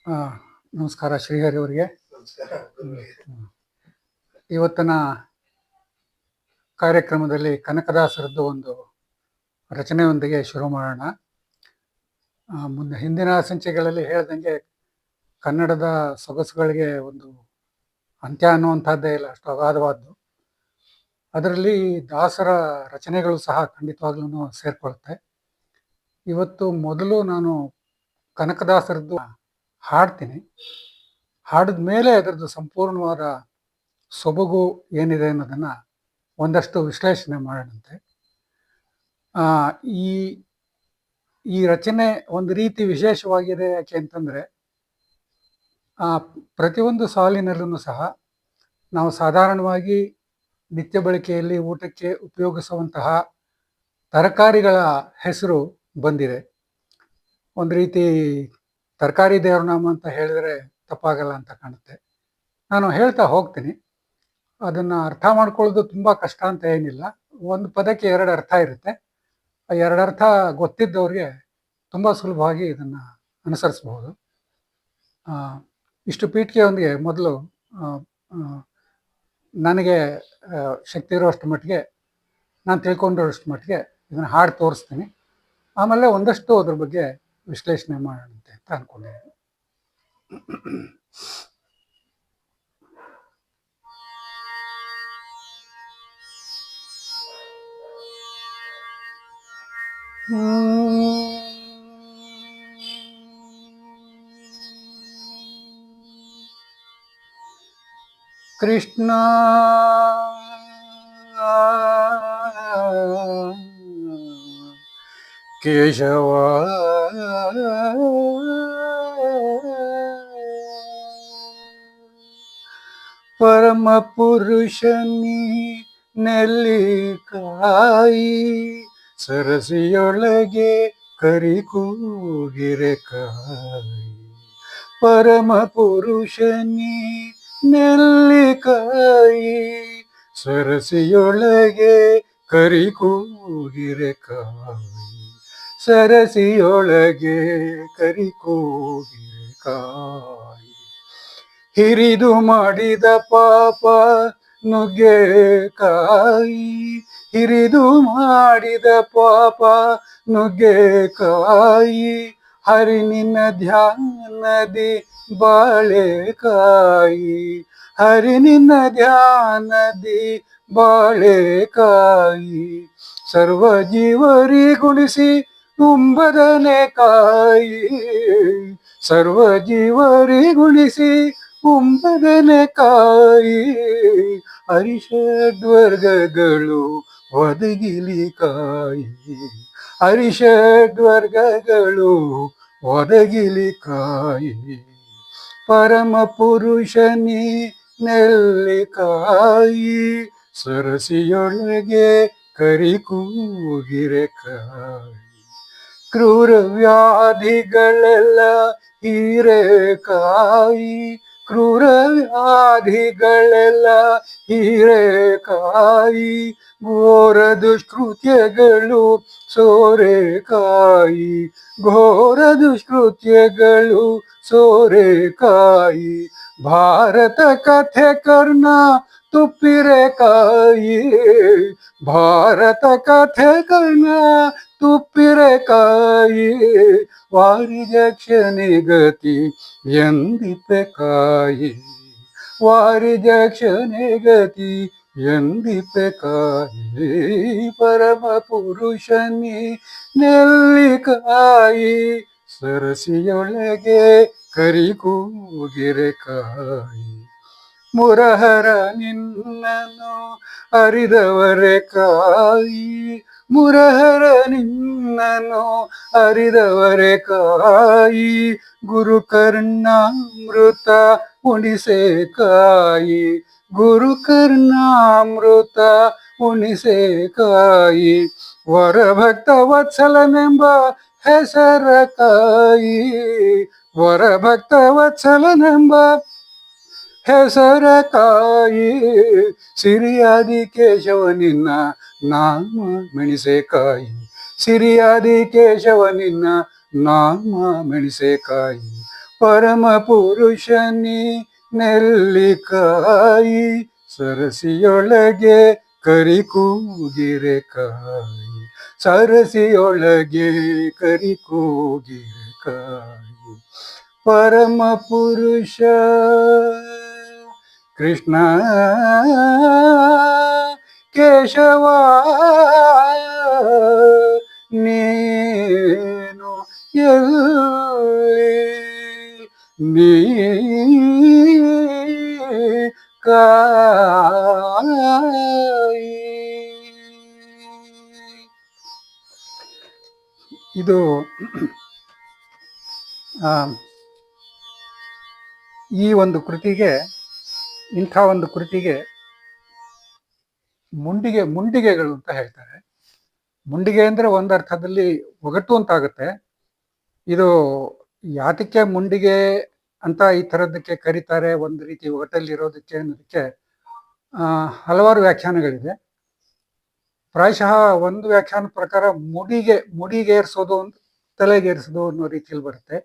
ಆ, ನಮಸ್ಕಾರ ಶ್ರೀಹರಿ ಅವರಿಗೆ. ಇವತ್ತಿನ ಕಾರ್ಯಕ್ರಮದಲ್ಲಿ ಕನಕದಾಸರದ್ದು ಒಂದು ರಚನೆಯೊಂದಿಗೆ ಶುರು ಮಾಡೋಣ. ಮುಂದೆ ಹಿಂದಿನ ಸಂಚಿಕೆಗಳಲ್ಲಿ ಹೇಳ್ದಂಗೆ ಕನ್ನಡದ ಸೊಗಸುಗಳಿಗೆ ಒಂದು ಅಂತ್ಯ ಅನ್ನುವಂಥದ್ದೇ ಇಲ್ಲ, ಅಷ್ಟು ಅಗಾಧವಾದ್ದು. ಅದರಲ್ಲಿ ದಾಸರ ರಚನೆಗಳು ಸಹ ಖಂಡಿತವಾಗ್ಲೂ ಸೇರ್ಕೊಳುತ್ತೆ. ಇವತ್ತು ಮೊದಲು ನಾನು ಕನಕದಾಸರದ್ದು ಹಾಡ್ತೀನಿ. ಹಾಡಿದ ಮೇಲೆ ಅದರದ್ದು ಸಂಪೂರ್ಣವಾದ ಸೊಬಗು ಏನಿದೆ ಅನ್ನೋದನ್ನು ಒಂದಷ್ಟು ವಿಶ್ಲೇಷಣೆ ಮಾಡೋಣಂತೆ. ಈ ಈ ರಚನೆ ಒಂದು ರೀತಿ ವಿಶೇಷವಾಗಿದೆ. ಯಾಕೆ ಅಂತಂದರೆ, ಪ್ರತಿಯೊಂದು ಸಾಲಿನಲ್ಲೂ ಸಹ ನಾವು ಸಾಧಾರಣವಾಗಿ ನಿತ್ಯ ಬಳಕೆಯಲ್ಲಿ ಊಟಕ್ಕೆ ಉಪಯೋಗಿಸುವಂತಹ ತರಕಾರಿಗಳ ಹೆಸರು ಬಂದಿದೆ. ಒಂದು ರೀತಿ ತರಕಾರಿ ದೇವರನಾಮ ಅಂತ ಹೇಳಿದರೆ ತಪ್ಪಾಗಲ್ಲ ಅಂತ ಕಾಣುತ್ತೆ. ನಾನು ಹೇಳ್ತಾ ಹೋಗ್ತೀನಿ. ಅದನ್ನು ಅರ್ಥ ಮಾಡ್ಕೊಳ್ಳೋದು ತುಂಬ ಕಷ್ಟ ಅಂತ ಏನಿಲ್ಲ. ಒಂದು ಪದಕ್ಕೆ ಎರಡು ಅರ್ಥ ಇರುತ್ತೆ. ಆ ಎರಡು ಅರ್ಥ ಗೊತ್ತಿದ್ದವ್ರಿಗೆ ತುಂಬ ಸುಲಭವಾಗಿ ಇದನ್ನು ಅನುಸರಿಸ್ಬಹುದು. ಇಷ್ಟು ಪೀಠಿಕೆಯೊಂದಿಗೆ ಮೊದಲು ನನಗೆ ಶಕ್ತಿ ಇರೋಷ್ಟು ಮಟ್ಟಿಗೆ, ನಾನು ತಿಳ್ಕೊಂಡಿರೋಷ್ಟು ಮಟ್ಟಿಗೆ ಇದನ್ನು ಹಾಡು ತೋರಿಸ್ತೀನಿ. ಆಮೇಲೆ ಒಂದಷ್ಟು ಅದ್ರ ಬಗ್ಗೆ ವಿಶ್ಲೇಷಣೆ ಮಾಡೋಣಂತೆ ಅಂತ ಅಂದ್ಕೊಂಡಿದ್ದೀನಿ. ಕೃಷ್ಣ ಕೇಶವ ಪರಮ ಪುರುಷನಿ ನೆಲ್ಲಿಕಾಯಿ ಸರಸಿಯೊಳಗೆ ಕರಿಕೂಗಿರೆ ಕಾಯಿ. ಪರಮ ಪುರುಷನಿ ನೆಲ್ಲಿಕಾಯಿ ಸರಸಿಯೊಳಗೆ ಕರಿಕೂಗಿರೆ ಕಾಯಿ. ಸರಸಿಯೊಳಗೆ ಕರಿಕೂಗಿರೆ ಕಾಯಿ. ಹಿರಿದು ಮಾಡಿದ ಪಾಪ ನುಗ್ಗೆಕಾಯಿ. ಹಿರಿದು ಮಾಡಿದ ಪಾಪ ನುಗ್ಗೆಕಾಯಿ. ಹರಿ ನಿನ್ನ ಧ್ಯಾನದಿ ಬಾಳೆಕಾಯಿ. ಹರಿ ನಿನ್ನ ಧ್ಯಾನದಿ ಬಾಳೆಕಾಯಿ. ಸರ್ವ ಜೀವರಿಗುಣಿಸಿ ಉಂಬದನೆ ಕಾಯಿ. ಸರ್ವ ಜೀವರಿಗುಣಿಸಿ ಉಂಬದನೆ ಕಾಯಿ. ಹರಿಷಡ್ವರ್ಗಗಳು ಒದಗಿಲಿ ಕಾಯಿ. ಹರಿಷಡ್ವರ್ಗಗಳು ಒದಗಿಲಿ ಕಾಯಿ. ಪರಮ ಪುರುಷನಿ ನೆಲ್ಲಿಕಾಯಿ ಸರಸಿಯೊಳಗೆ ಕರಿಕೂಗಿರೆ ಕಾಯಿ. ಕ್ರೂರ ವ್ಯಾಧಿಗಳೆಲ್ಲ ಹೀರೆಕಾಯಿ. ಕ್ರೂರ ವ್ಯಾಧಿಗಳೆಲ್ಲ ಹೀರೆಕಾಯಿ. ಘೋರ ದುಷ್ಕೃತ್ಯಗಳು ಸೋರೆಕಾಯಿ. ಘೋರ ದುಷ್ಕೃತ್ಯಗಳು ಸೋರೆಕಾಯಿ. ಭಾರತ ಕಥೆ ಕರ್ಣ ತುಪ್ಪಿರೆಕಾಯಿ. ಭಾರತ ಕಥೆ ಕರ್ಣ ತುಪ್ಪಿರೆಕಾಯಿ. ವಾರಿಜಕ್ಷನೆ ಗತಿ ಎಂದಿಪೆ ಕಾಯಿ. ವಾರಿಜಕ್ಷನೆ ಗತಿ ಎಂದಿಪೆ ಕಾಯಿ. ಪರಮ ಪುರುಷನಿ ನೆಲ್ಲಿಕಾಯಿ ಸರಸಿಯೊಳಗೆ ಕರಿಕೂಗಿರೆ ಕಾಯಿ. ಮುರಹರ ನಿನ್ನನು ಅರಿದವರೆ ಕಾಯಿ. ಮುರಹರ ನಿನ್ನನು ಅರಿದವರೆ ಕಾಯಿ. ಗುರು ಕರ್ಣಾಮೃತ ಉಣಿಸೆ ಕಾಯಿ. ಗುರು ಕರ್ಣಾಮೃತ ಉಣಿಸೆ ಕಾಯಿ. ವರಭಕ್ತ ವತ್ಸಲನೆಂಬ ಹೆಸರ ಕಾಯಿ. ವರಭಕ್ತ ವತ್ಸಲನೆಂಬ ಹೆಸರ ಕಾಯಿ. ಸಿರಿಯಾದಿ ಕೇಶವ ನಿನ್ನ ನಾಮ ಮೆಣಿಸೆ ಕಾಯಿ. ಸಿರಿಯಾದಿ ಕೇಶವ ನಿನ್ನ ನಾಮ ಮೆಣಿಸೆ ಕಾಯಿ. ಪರಮ ಪುರುಷನಿ ನೆಲ್ಲಿಕಾಯಿ ಸರಸಿಯೊಳಗೆ ಕರಿ ಕೂಗಿರೆ ಕಾಯಿ, ಸರಸಿಯೊಳಗೆ ಕರಿ ಕೂಗಿರೆ ಕಾಯಿ. ಪರಮ ಪುರುಷ ಕೃಷ್ಣ ಕೇಶವ ನೀನು ಎಲ್ಲಿ ನೀ ಕಾಯಿ. ಇದು ಈ ಒಂದು ಕೃತಿಗೆ, ಇಂಥ ಒಂದು ಕೃತಿಗೆ ಮುಂಡಿಗೆಗಳು ಅಂತ ಹೇಳ್ತಾರೆ. ಮುಂಡಿಗೆ ಅಂದ್ರೆ ಒಂದು ಅರ್ಥದಲ್ಲಿ ಒಗಟು ಅಂತಾಗುತ್ತೆ. ಇದು ಯಾತಕ್ಕೆ ಮುಂಡಿಗೆ ಅಂತ ಈ ಥರದ್ದಕ್ಕೆ ಕರೀತಾರೆ, ಒಂದು ರೀತಿ ಒಗಟಲ್ಲಿ ಇರೋದಕ್ಕೆ ಅನ್ನೋದಕ್ಕೆ ಹಲವಾರು ವ್ಯಾಖ್ಯಾನಗಳಿದೆ. ಪ್ರಾಯಶಃ ಒಂದು ವ್ಯಾಖ್ಯಾನ ಪ್ರಕಾರ ಮುಡಿಗೇರಿಸೋದು, ತಲೆಗೇರಿಸೋದು ಅನ್ನೋ ರೀತಿಯಲ್ಲಿ ಬರುತ್ತೆ.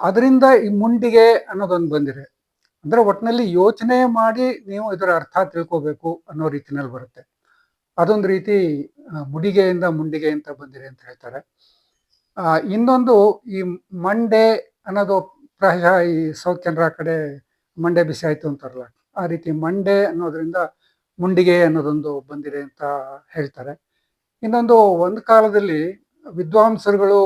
ಅದರಿಂದ ಈ ಮುಂಡಿಗೆ ಅನ್ನೋದೊಂದು ಬಂದಿದೆ. ಅಂದ್ರೆ ಒಟ್ಟಿನಲ್ಲಿ ಯೋಚನೆ ಮಾಡಿ ನೀವು ಇದರ ಅರ್ಥ ತಿಳ್ಕೋಬೇಕು ಅನ್ನೋ ರೀತಿನಲ್ಲಿ ಬರುತ್ತೆ. ಅದೊಂದು ರೀತಿ ಮುಡಿಗೆಯಿಂದ ಮುಂಡಿಗೆ ಅಂತ ಬಂದಿದೆ ಅಂತ ಹೇಳ್ತಾರೆ. ಇನ್ನೊಂದು ಈ ಮಂಡೆ ಅನ್ನೋದು ಪ್ರಾಯಶಃ ಈ ಸೌತ್ ಕೆನರಾ ಕಡೆ ಮಂಡೆ ಬಿಸಿ ಆಯ್ತು ಅಂತಾರಲ್ಲ, ಆ ರೀತಿ ಮಂಡೆ ಅನ್ನೋದ್ರಿಂದ ಮುಂಡಿಗೆ ಅನ್ನೋದೊಂದು ಬಂದಿದೆ ಅಂತ ಹೇಳ್ತಾರೆ. ಇನ್ನೊಂದು, ಒಂದು ಕಾಲದಲ್ಲಿ ವಿದ್ವಾಂಸರುಗಳು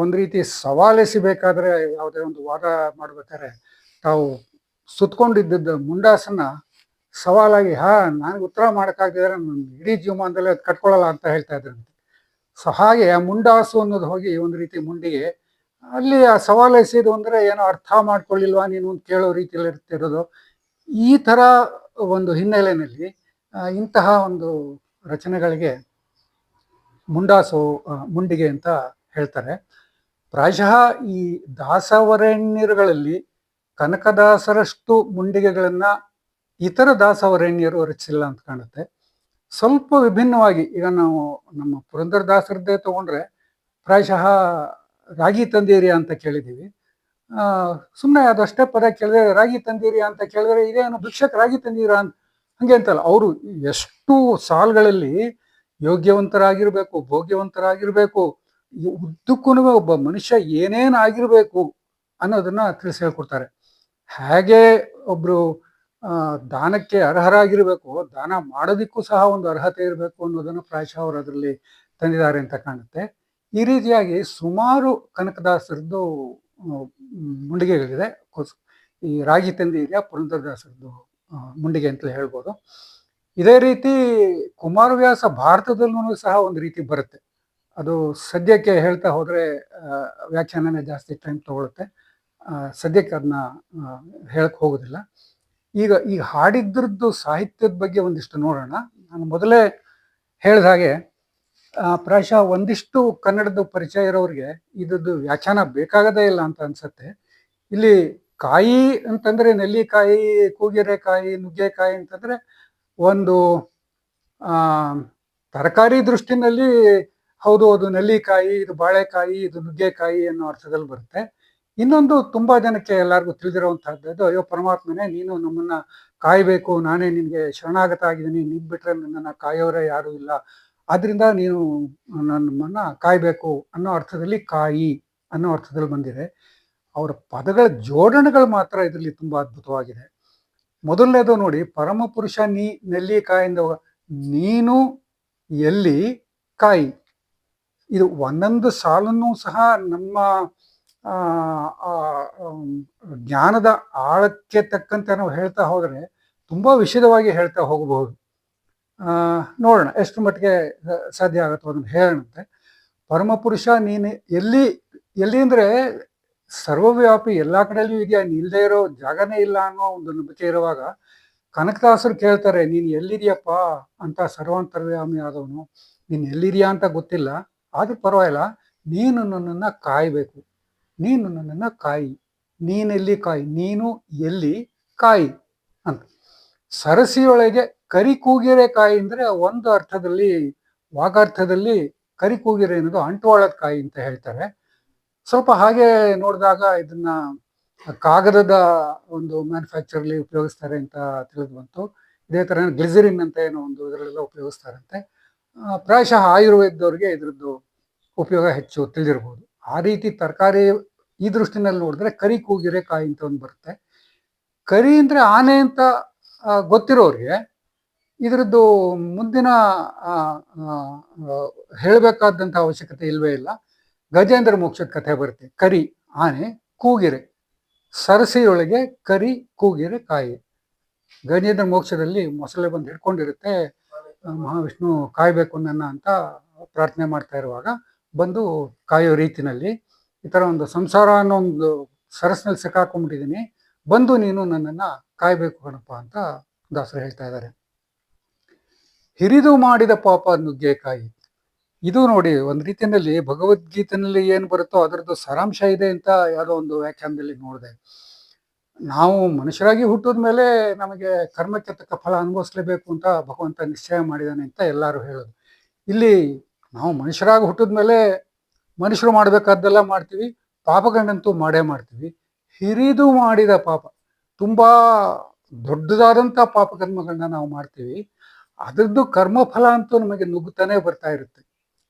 ಒಂದು ರೀತಿ ಸವಾಲೆಸಿಬೇಕಾದ್ರೆ, ಯಾವುದೇ ಒಂದು ವಾದ ಮಾಡ್ಬೇಕಾದ್ರೆ ತಾವು ಸುತ್ಕೊಂಡಿದ್ದ ಮುಂಡಾಸನ್ನ ಸವಾಲಾಗಿ ನನಗೆ ಉತ್ತರ ಮಾಡೋಕ್ಕಾಗದಿದ್ರೆ ನನ್ನ ಇಡೀ ಜೀವಮಾನದಲ್ಲಿ ಅದು ಕಟ್ಕೊಳ್ಳಲ್ಲ ಅಂತ ಹೇಳ್ತಾ ಇದ್ರಂತೆ. ಸೊ ಹಾಗೆ ಆ ಮುಂಡಾಸು ಅನ್ನೋದು ಹೋಗಿ ಒಂದು ರೀತಿ ಮುಂಡಿಗೆ. ಅಲ್ಲಿ ಆ ಸವಾಲು ಎಸೆಯೋದು ಅಂದರೆ ಏನೋ ಅರ್ಥ ಮಾಡ್ಕೊಳ್ಳಿಲ್ವಾ ನೀನು ಅಂತ ಕೇಳೋ ರೀತಿಯಲ್ಲಿ ಇರ್ತಿರೋದು. ಈ ಥರ ಒಂದು ಹಿನ್ನೆಲೆಯಲ್ಲಿ ಇಂತಹ ಒಂದು ರಚನೆಗಳಿಗೆ ಮುಂಡಾಸು, ಮುಂಡಿಗೆ ಅಂತ ಹೇಳ್ತಾರೆ. ಪ್ರಾಯಶಃ ಈ ದಾಸವರೇಣ್ಯರುಗಳಲ್ಲಿ ಕನಕದಾಸರಷ್ಟು ಮುಂಡಿಗೆಗಳನ್ನ ಇತರ ದಾಸವರೇಣ್ಯರು ರಚಿಸಿಲ್ಲ ಅಂತ ಕಾಣುತ್ತೆ. ಸ್ವಲ್ಪ ವಿಭಿನ್ನವಾಗಿ, ಈಗ ನಾವು ನಮ್ಮ ಪುರಂದರದಾಸರದ್ದೇ ತಗೊಂಡ್ರೆ ಪ್ರಾಯಶಃ ರಾಗಿ ತಂದೀರಿ ಅಂತ ಕೇಳಿದ್ದೀವಿ. ಸುಮ್ಮನೆ ಅದಷ್ಟೇ ಪದ ಕೇಳಿದ್ರೆ ರಾಗಿ ತಂದೀರಿ ಅಂತ ಕೇಳಿದ್ರೆ ಇದೇನು ಭಿಕ್ಷಕ್ ರಾಗಿ ತಂದೀರಾ ಅಂತ ಹಂಗೆ ಅಂತಲ್ಲ. ಅವರು ಎಷ್ಟು ಸಾಲುಗಳಲ್ಲಿ ಯೋಗ್ಯವಂತರಾಗಿರ್ಬೇಕು, ಭೋಗ್ಯವಂತರಾಗಿರ್ಬೇಕು, ಉದ್ದಕ್ಕೂ ಒಬ್ಬ ಮನುಷ್ಯ ಏನೇನು ಆಗಿರ್ಬೇಕು ಅನ್ನೋದನ್ನ ತಿಳಿಸಿ ಹೇಳ್ಕೊಡ್ತಾರೆ. ಹೇಗೆ ಒಬ್ರು ದಾನಕ್ಕೆ ಅರ್ಹರಾಗಿರ್ಬೇಕು, ದಾನ ಮಾಡೋದಿಕ್ಕೂ ಸಹ ಒಂದು ಅರ್ಹತೆ ಇರಬೇಕು ಅನ್ನೋದನ್ನು ಪ್ರಾಯಶಃ ಅವರು ಅದರಲ್ಲಿ ತಂದಿದ್ದಾರೆ ಅಂತ ಕಾಣುತ್ತೆ. ಈ ರೀತಿಯಾಗಿ ಸುಮಾರು ಕನಕದಾಸರದ್ದು ಮುಂಡಿಗೆಗಳಿದೆ. ಈ ರಾಗಿ ತಂದೀರಿಯ ಪುರಂದರದಾಸರದ್ದು ಮುಂಡಿಗೆ ಅಂತಲೇ ಹೇಳ್ಬೋದು. ಇದೇ ರೀತಿ ಕುಮಾರವ್ಯಾಸ ಭಾರತದಲ್ಲೂ ಸಹ ಒಂದು ರೀತಿ ಬರುತ್ತೆ. ಅದು ಸದ್ಯಕ್ಕೆ ಹೇಳ್ತಾ ಹೋದರೆ ವ್ಯಾಖ್ಯಾನನೇ ಜಾಸ್ತಿ ಟೈಮ್ ತಗೊಳುತ್ತೆ. ಸದ್ಯಕ್ಕೆ ಅದನ್ನ ಹೇಳಕ್ಕೆ ಹೋಗೋದಿಲ್ಲ. ಈಗ ಹಾಡಿದ್ರದ್ದು ಸಾಹಿತ್ಯದ ಬಗ್ಗೆ ಒಂದಿಷ್ಟು ನೋಡೋಣ. ನಾನು ಮೊದಲೇ ಹೇಳಿದ ಹಾಗೆ ಪ್ರಾಯಶಃ ಒಂದಿಷ್ಟು ಕನ್ನಡದ ಪರಿಚಯ ಇರೋರಿಗೆ ಇದ್ದದ್ದು ವ್ಯಾಖ್ಯಾನ ಬೇಕಾಗದೇ ಇಲ್ಲ ಅಂತ ಅನ್ಸತ್ತೆ. ಇಲ್ಲಿ ಕಾಯಿ ಅಂತಂದ್ರೆ ನೆಲ್ಲಿಕಾಯಿ, ಕೂಗೆರೆಕಾಯಿ, ನುಗ್ಗೆಕಾಯಿ ಅಂತಂದ್ರೆ ಒಂದು ತರಕಾರಿ ದೃಷ್ಟಿನಲ್ಲಿ ಹೌದು, ಅದು ನೆಲ್ಲಿಕಾಯಿ, ಇದು ಬಾಳೆಕಾಯಿ, ಇದು ನುಗ್ಗೆಕಾಯಿ ಅನ್ನೋ ಅರ್ಥದಲ್ಲಿ ಬರುತ್ತೆ. ಇನ್ನೊಂದು ತುಂಬಾ ಜನಕ್ಕೆ ಎಲ್ಲರಿಗೂ ತಿಳಿದಿರುವಂತಹದ್ದು, ಅಯ್ಯೋ ಪರಮಾತ್ಮನೇ, ನೀನು ನಮ್ಮನ್ನ ಕಾಯಬೇಕು, ನಾನೇ ನಿನ್ಗೆ ಶರಣಾಗತ ಆಗಿದ್ದೀನಿ, ನೀನ್ ಬಿಟ್ರೆ ನನ್ನನ್ನ ಕಾಯೋರೇ ಯಾರು ಇಲ್ಲ, ಆದ್ರಿಂದ ನೀನು ನಮ್ಮನ್ನ ಕಾಯ್ಬೇಕು ಅನ್ನೋ ಅರ್ಥದಲ್ಲಿ ಕಾಯಿ ಅನ್ನೋ ಅರ್ಥದಲ್ಲಿ ಬಂದಿದೆ. ಅವರ ಪದಗಳ ಜೋಡಣೆಗಳು ಮಾತ್ರ ಇದರಲ್ಲಿ ತುಂಬಾ ಅದ್ಭುತವಾಗಿದೆ. ಮೊದಲನೇದು ನೋಡಿ, ಪರಮ ಪುರುಷ ನೆಲ್ಲಿಕಾಯಿಂದ ನೀನು ಎಲ್ಲಿ ಕಾಯಿ. ಇದು ಒಂದೊಂದು ಸಾಲನ್ನು ಸಹ ನಮ್ಮ ಜ್ಞಾನದ ಆಳಕ್ಕೆ ತಕ್ಕಂತೆ ನಾವು ಹೇಳ್ತಾ ಹೋದರೆ ತುಂಬಾ ವಿಶದವಾಗಿ ಹೇಳ್ತಾ ಹೋಗಬಹುದು. ನೋಡೋಣ ಎಷ್ಟು ಮಟ್ಟಿಗೆ ಸಾಧ್ಯ ಆಗುತ್ತೋ ಅದನ್ನು ಹೇಳೋಣಂತೆ. ಪರಮಪುರುಷ ನೀನು ಎಲ್ಲಿ ಅಂದರೆ ಸರ್ವವ್ಯಾಪಿ, ಎಲ್ಲ ಕಡೆಯಲ್ಲೂ ಇದೆಯಾ, ಇಲ್ಲದೆ ಇರೋ ಜಾಗನೇ ಇಲ್ಲ ಅನ್ನೋ ಒಂದು ನಂಬಿಕೆ ಇರುವಾಗ ಕನಕದಾಸರು ಕೇಳ್ತಾರೆ, ನೀನು ಎಲ್ಲಿದೆಯಪ್ಪ ಅಂತ. ಸರ್ವಾಂತರ್ಯಾಮಿ ಆದವನು, ನೀನು ಎಲ್ಲಿದೆಯಾ ಅಂತ ಗೊತ್ತಿಲ್ಲ, ಆದ್ರೂ ಪರವಾಗಿಲ್ಲ, ನೀನು ನನ್ನನ್ನು ಕಾಯಬೇಕು, ನೀನು ನನ್ನನ್ನು ಕಾಯಿ, ನೀನೆಲ್ಲಿ ಕಾಯಿ, ನೀನು ಎಲ್ಲಿ ಕಾಯಿ ಅಂತ. ಸರಸಿಯೊಳಗೆ ಕರಿ ಕೂಗಿರೆ ಕಾಯಿ ಅಂದರೆ ಒಂದು ಅರ್ಥದಲ್ಲಿ, ವಾಗಾರ್ಥದಲ್ಲಿ ಕರಿ ಕೂಗಿರೆ ಅನ್ನೋದು ಅಂಟುವಾಳದ ಕಾಯಿ ಅಂತ ಹೇಳ್ತಾರೆ. ಸ್ವಲ್ಪ ಹಾಗೆ ನೋಡಿದಾಗ ಇದನ್ನ ಕಾಗದದ ಒಂದು ಮ್ಯಾನುಫ್ಯಾಕ್ಚರ್ಲಿ ಉಪಯೋಗಿಸ್ತಾರೆ ಅಂತ ತಿಳಿದು ಬಂತು. ಇದೇ ಥರ ಗ್ಲಿಸರಿನ್ ಅಂತ ಏನೋ ಒಂದು ಇದರಲ್ಲೆಲ್ಲ ಉಪಯೋಗಿಸ್ತಾರಂತೆ. ಪ್ರಾಯಶಃ ಆಯುರ್ವೇದದವ್ರಿಗೆ ಇದ್ರದ್ದು ಉಪಯೋಗ ಹೆಚ್ಚು ತಿಳಿದಿರ್ಬೋದು. ಆ ರೀತಿ ತರಕಾರಿ ಈ ದೃಷ್ಟಿನಲ್ಲಿ ನೋಡಿದ್ರೆ ಕರಿ ಕೂಗಿರೆ ಕಾಯಿ ಅಂತ ಒಂದು ಬರುತ್ತೆ. ಕರಿ ಅಂದರೆ ಆನೆ ಅಂತ ಗೊತ್ತಿರೋರಿಗೆ ಇದರದ್ದು ಮುಂದಿನ ಹೇಳಬೇಕಾದಂಥ ಅವಶ್ಯಕತೆ ಇಲ್ವೇ ಇಲ್ಲ. ಗಜೇಂದ್ರ ಮೋಕ್ಷದ ಕಥೆ ಬರುತ್ತೆ. ಕರಿ ಆನೆ, ಕೂಗಿರೆ, ಸರಸಿಯೊಳಗೆ ಕರಿ ಕೂಗಿರೆ ಕಾಯಿ. ಗಜೇಂದ್ರ ಮೋಕ್ಷದಲ್ಲಿ ಮೊಸಳೆ ಬಂದು ಹಿಡ್ಕೊಂಡಿರುತ್ತೆ. ಮಹಾವಿಷ್ಣು ಕಾಯಬೇಕು ನನ್ನ ಅಂತ ಪ್ರಾರ್ಥನೆ ಮಾಡ್ತಾ ಇರುವಾಗ ಬಂದು ಕಾಯೋ ರೀತಿನಲ್ಲಿ ಈ ಥರ ಒಂದು ಸಂಸಾರ ಅನ್ನೋ ಒಂದು ಸರಸ್ನಲ್ಲಿ ಸಿಕ್ಕಾಕೊಂಡ್ಬಿಟ್ಟಿದ್ದೀನಿ, ಬಂದು ನೀನು ನನ್ನನ್ನು ಕಾಯಬೇಕು ಕಣಪ್ಪ ಅಂತ ದಾಸರು ಹೇಳ್ತಾ ಇದ್ದಾರೆ. ಹಿರಿದು ಮಾಡಿದ ಪಾಪ ನುಗ್ಗೆಕಾಯಿ. ಇದು ನೋಡಿ ಒಂದು ರೀತಿಯಲ್ಲಿ ಭಗವದ್ಗೀತೆಯಲ್ಲಿ ಏನು ಬರುತ್ತೋ ಅದರದ್ದು ಸಾರಾಂಶ ಇದೆ ಅಂತ ಯಾವುದೋ ಒಂದು ವ್ಯಾಖ್ಯಾನದಲ್ಲಿ ನೋಡಿದೆ. ನಾವು ಮನುಷ್ಯರಾಗಿ ಹುಟ್ಟಿದ ಮೇಲೆ ನಮಗೆ ಕರ್ಮಕ್ಕೆ ತಕ್ಕ ಫಲ ಅನುಭವಿಸ್ಲೇಬೇಕು ಅಂತ ಭಗವಂತ ನಿಶ್ಚಯ ಮಾಡಿದ್ದಾನೆ ಅಂತ ಎಲ್ಲರೂ ಹೇಳೋದು. ಇಲ್ಲಿ ನಾವು ಮನುಷ್ಯರಾಗಿ ಹುಟ್ಟಿದ ಮೇಲೆ ಮನುಷ್ಯರು ಮಾಡಬೇಕಾದ್ದೆಲ್ಲ ಮಾಡ್ತೀವಿ, ಪಾಪಗಳನ್ನಂತೂ ಮಾಡೇ ಮಾಡ್ತೀವಿ. ಹಿರಿದು ಮಾಡಿದ ಪಾಪ, ತುಂಬ ದೊಡ್ಡದಾದಂಥ ಪಾಪಕರ್ಮಗಳನ್ನ ನಾವು ಮಾಡ್ತೀವಿ. ಅದರದ್ದು ಕರ್ಮಫಲ ಅಂತೂ ನಮಗೆ ನುಗ್ಗುತ್ತಾನೆ ಬರ್ತಾ ಇರುತ್ತೆ.